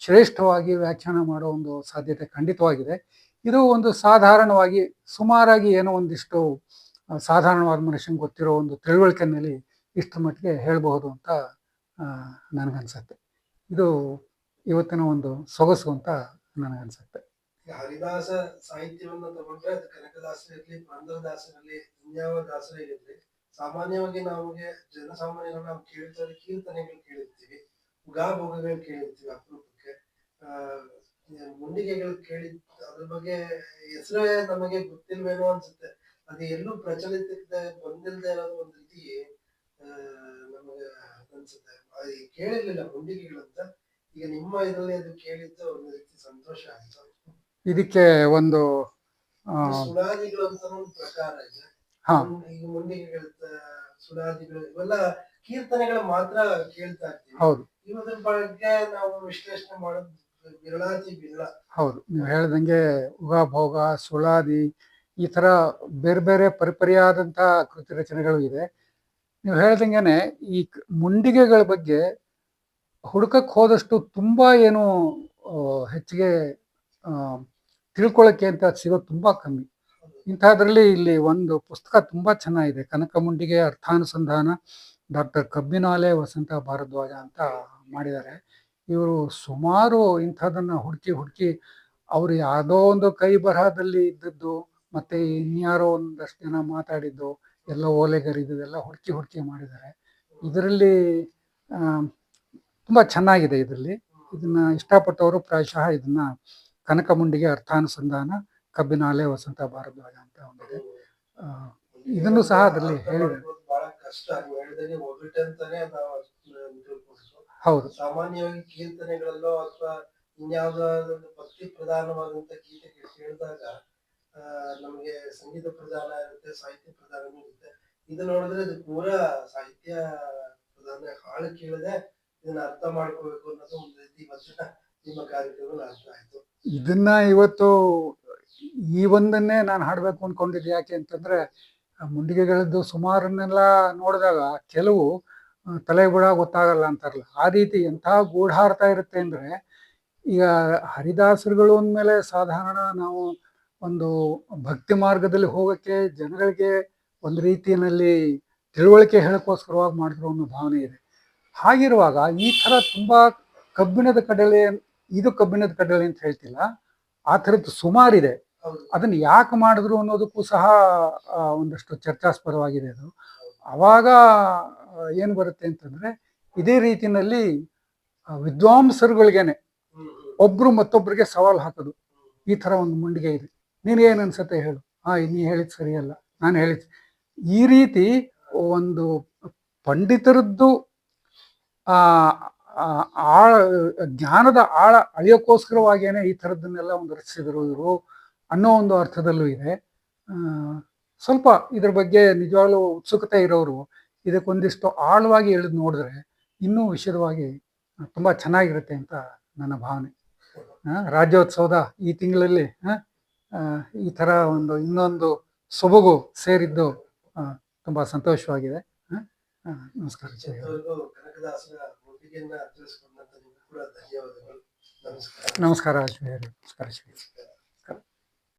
ಶ್ರೇಷ್ಠವಾಗಿ ವ್ಯಾಖ್ಯಾನ ಮಾಡೋ ಒಂದು ಸಾಧ್ಯತೆ ಖಂಡಿತವಾಗಿದೆ. ಇದು ಒಂದು ಸಾಧಾರಣವಾಗಿ ಸುಮಾರಾಗಿ ಏನೋ ಒಂದಿಷ್ಟು ಸಾಧಾರಣವಾದ ಮನುಷ್ಯಂಗೆ ಗೊತ್ತಿರೋ ಒಂದು ತಿಳುವಳಿಕೆಯಲ್ಲಿ ಇಷ್ಟು ಮಟ್ಟಿಗೆ ಹೇಳಬಹುದು ಅಂತ ನನಗನ್ಸತ್ತೆ. ಇದು ಇವತ್ತಿನ ಒಂದು ಸೊಗಸು ಅಂತ ನನಗನ್ಸತ್ತೆ. ಹರಿದಾಸ ಸಾಹಿತ್ಯವನ್ನು ತಗೊಂಡ್ರೆ ಅದು ಕನಕದಾಸರಲ್ಲಿ, ಪುರಂದರದಾಸರಲ್ಲಿ, ಇನ್ಯಾವ ದಾಸರೇ ಇರಲಿ, ಸಾಮಾನ್ಯವಾಗಿ ನಮಗೆ ಜನಸಾಮಾನ್ಯರು ನಾವು ಕೇಳ್ತಾರೆ, ಕೀರ್ತನೆಗಳು ಕೇಳಿರ್ತೀವಿ, ಉಗಾಭೋಗಗಳು ಕೇಳಿರ್ತೀವಿ, ಅಪರೂಪಕ್ಕೆ ಮುಂಡಿಗೆಗಳು ಕೇಳಿ ಅದ್ರ ಬಗ್ಗೆ ಹೆಸರೇ ನಮಗೆ ಗೊತ್ತಿಲ್ವೇನೋ ಅನ್ಸುತ್ತೆ. ಅದು ಎಲ್ಲೂ ಪ್ರಚಲಿತ ಬಂದಿಲ್ಲದೆ ಇರೋದು ಒಂದು ರೀತಿ ನಮಗೆ ಅನ್ಸುತ್ತೆ. ಕೇಳಿರ್ಲಿಲ್ಲ ಮುಂಡಿಗೆಗಳಂತ. ಈಗ ನಿಮ್ಮ ಇದರಲ್ಲಿ ಅದು ಕೇಳಿದ್ದು ಒಂದು ರೀತಿ ಸಂತೋಷ ಆಯ್ತು. ಇದಕ್ಕೆ ಒಂದು ಇದು ಸುಳಾದಿಗಳು ಅಂತ ಒಂದು ಪ್ರಕಾರ ಇದೆ. ಹಾ ಈಗ ಮುಂಡಿಗೆಗಳ ಸುಳಾದಿಗಳು ಇವೆಲ್ಲ ಕೀರ್ತನೆಗಳು ಮಾತ್ರ ಕೇಳ್ತಾ ಇರ್ತೀವಿ. ಹೌದು ಇವುದ್ರ ಬಗ್ಗೆ ನಾವು ವಿಶ್ಲೇಷಣೆ ಮಾಡೋದು ವಿರಳಾತಿ ವಿರಳ. ಹೌದು ನೀವು ಹೇಳ್ದಂಗೆ ಉಗಾಭೋಗ ಸುಳಾದಿ ಈ ತರ ಬೇರೆ ಬೇರೆ ಪರಿಪರಿಯಾದಂಥ ಕೃತಿ ರಚನೆಗಳು ಇದೆ. ನೀವು ಹೇಳ್ದಂಗೆನೆ ಈ ಮುಂಡಿಗೆಗಳ ಬಗ್ಗೆ ಹುಡುಕಕ್ಕೆ ಹೋದಷ್ಟು ತುಂಬಾ ಏನು ಹೆಚ್ಚಿಗೆ ಆ, ತಿಳ್ಕೊಳ್ಳೋಕ್ಕೆ ಅಂತ ಸಿಗೋದು ತುಂಬಾ ಕಮ್ಮಿ. ಇಂಥದ್ರಲ್ಲಿ ಇಲ್ಲಿ ಒಂದು ಪುಸ್ತಕ ತುಂಬಾ ಚೆನ್ನಾಗಿದೆ, ಕನಕ ಮುಂಡಿಗೆ ಅರ್ಥಾನುಸಂಧಾನ, ಡಾಕ್ಟರ್ ಕಬ್ಬಿನಾಲೆ ವಸಂತ ಭಾರದ್ವಾಜ ಅಂತ ಮಾಡಿದ್ದಾರೆ. ಇವರು ಸುಮಾರು ಇಂಥದನ್ನ ಹುಡುಕಿ ಹುಡುಕಿ ಅವರು ಯಾವುದೋ ಒಂದು ಕೈ ಬರಹದಲ್ಲಿ ಇದ್ದದ್ದು ಮತ್ತೆ ಇನ್ಯಾರೋ ಒಂದಷ್ಟು ಜನ ಮಾತಾಡಿದ್ದು ಎಲ್ಲ ಓಲೆಗರಿದ್ದೆಲ್ಲ ಹುಡುಕಿ ಹುಡುಕಿ ಮಾಡಿದ್ದಾರೆ. ಇದರಲ್ಲಿ ಆ, ತುಂಬಾ ಚೆನ್ನಾಗಿದೆ. ಇದರಲ್ಲಿ ಇದನ್ನ ಇಷ್ಟಪಟ್ಟವರು ಪ್ರಾಯಶಃ ಇದನ್ನ ಕನಕ ಮುಂಡಿಗೆ ಅರ್ಥಾನುಸಂಧಾನ ಕಬ್ಬಿನಾಲೆ ವಸಂತ ಭಾರದ್ವಾಜ ಅಂತ ಒಂದಿದೆ. ಇದನ್ನು ಸಹ ಅದರಲ್ಲಿ ಹೇಳಿದ್ದಾರೆ. ಬಹಳ ಕಷ್ಟ. ನೀವು ಹೇಳಿದಾಗೆ ಒಗಟಂತಾನೆ ನಾವು ತಿಳ್ಕೊಳ್ಬೋದು. ಹೌದು ಸಾಮಾನ್ಯವಾಗಿ ಕೀರ್ತನೆಗಳಲ್ಲೋ ಅಥವಾ ಇನ್ಯಾವುದಾದ್ರು ಭಕ್ತಿ ಪ್ರಧಾನವಾದಂತ ಗೀತೆ ಕೇಳಿದಾಗ ನಮಗೆ ಸಂಗೀತ ಪ್ರಧಾನ ಇರುತ್ತೆ, ಸಾಹಿತ್ಯ ಪ್ರಧಾನನೂ ಇರುತ್ತೆ. ಇದು ನೋಡಿದ್ರೆ ಇದು ಪೂರಾ ಸಾಹಿತ್ಯ ಪ್ರಧಾನ. ಹಾಳು ಕೇಳದೆ ಇದನ್ನ ಅರ್ಥ ಮಾಡ್ಕೋಬೇಕು ಅನ್ನೋದು ಒಂದು ರೀತಿ ಇವತ್ತಿನ ನಿಮ್ಮ ಕಾರ್ಯಕ್ರಮ ಅರ್ಥ ಆಯ್ತು. ಇದನ್ನ ಇವತ್ತು ಈ ಒಂದನ್ನೇ ನಾನು ಹಾಡ್ಬೇಕು ಅನ್ಕೊಂಡಿದ್ದೆ. ಯಾಕೆ ಅಂತಂದ್ರೆ ಮುಂಡಿಗೆಗಳದ್ದು ಸುಮಾರನ್ನೆಲ್ಲ ನೋಡಿದಾಗ ಕೆಲವು ತಲೆ ಬುಡ ಗೊತ್ತಾಗಲ್ಲ ಅಂತಾರಲ್ಲ, ಆ ರೀತಿ ಎಂಥ ಗೂಢಾರ್ಥ ಇರುತ್ತೆ ಅಂದ್ರೆ, ಈಗ ಹರಿದಾಸರುಗಳು ಅಂದಮೇಲೆ ಸಾಧಾರಣ ನಾವು ಒಂದು ಭಕ್ತಿ ಮಾರ್ಗದಲ್ಲಿ ಹೋಗಕ್ಕೆ ಜನಗಳಿಗೆ ಒಂದು ರೀತಿಯಲ್ಲಿ ತಿಳುವಳಿಕೆ ಹೇಳಕ್ಕೋಸ್ಕರವಾಗಿ ಮಾಡಿದ್ರು ಅನ್ನೋ ಭಾವನೆ ಇದೆ. ಹಾಗಿರುವಾಗ ಈ ಥರ ತುಂಬಾ ಕಬ್ಬಿಣದ ಕಡಲೆ, ಇದು ಕಬ್ಬಿಣದ ಕಡಲೆ ಅಂತ ಹೇಳ್ತಿಲ್ಲ, ಆ ಥರದ್ದು ಸುಮಾರಿದೆ. ಅದನ್ನ ಯಾಕೆ ಮಾಡಿದ್ರು ಅನ್ನೋದಕ್ಕೂ ಸಹ ಒಂದಷ್ಟು ಚರ್ಚಾಸ್ಪದವಾಗಿದೆ. ಅದು ಅವಾಗ ಏನು ಬರುತ್ತೆ ಅಂತಂದ್ರೆ, ಇದೇ ರೀತಿನಲ್ಲಿ ವಿದ್ವಾಂಸರುಗಳಿಗೇನೆ ಒಬ್ರು ಮತ್ತೊಬ್ಬರಿಗೆ ಸವಾಲು ಹಾಕೋದು. ಈ ಥರ ಒಂದು ಮುಂಡಿಗೆ ಇದೆ, ನೀನೇನು ಅನ್ಸತ್ತೆ ಹೇಳು, ನೀ ಹೇಳಿದ್ ಸರಿಯಲ್ಲ, ನಾನು ಹೇಳಿದ್. ಈ ರೀತಿ ಒಂದು ಪಂಡಿತರದ್ದು ಆಳ ಜ್ಞಾನದ ಆಳ ಅಳಿಯೋಕ್ಕೋಸ್ಕರವಾಗೇನೆ ಈ ಥರದ್ದನ್ನೆಲ್ಲ ಒಂದು ರಚಿಸಿದ್ರು ಇವರು ಅನ್ನೋ ಒಂದು ಅರ್ಥದಲ್ಲೂ ಇದೆ. ಸ್ವಲ್ಪ ಇದ್ರ ಬಗ್ಗೆ ನಿಜವಾಗ್ಲೂ ಉತ್ಸುಕತೆ ಇರೋರು ಇದಕ್ಕೊಂದಿಷ್ಟು ಆಳವಾಗಿ ಇಳಿದು ನೋಡಿದ್ರೆ ಇನ್ನೂ ವಿಶದವಾಗಿ ತುಂಬ ಚೆನ್ನಾಗಿರುತ್ತೆ ಅಂತ ನನ್ನ ಭಾವನೆ. ರಾಜ್ಯೋತ್ಸವದ ಈ ತಿಂಗಳಲ್ಲಿ ಈ ಥರ ಒಂದು ಇನ್ನೊಂದು ಸೊಬಗು ಸೇರಿದ್ದು ತುಂಬ ಸಂತೋಷವಾಗಿದೆ. ನಮಸ್ಕಾರ. ತಿಳಿಸ್ಕೊಂಡಂತ ನಿಮ್ಗೆ ಕೂಡ ಧನ್ಯವಾದಗಳು. ನಮಸ್ಕಾರ. ನಮಸ್ಕಾರ ಶ್ರೀಹರಿ. ನಮಸ್ಕಾರ ಶ್ರೀ.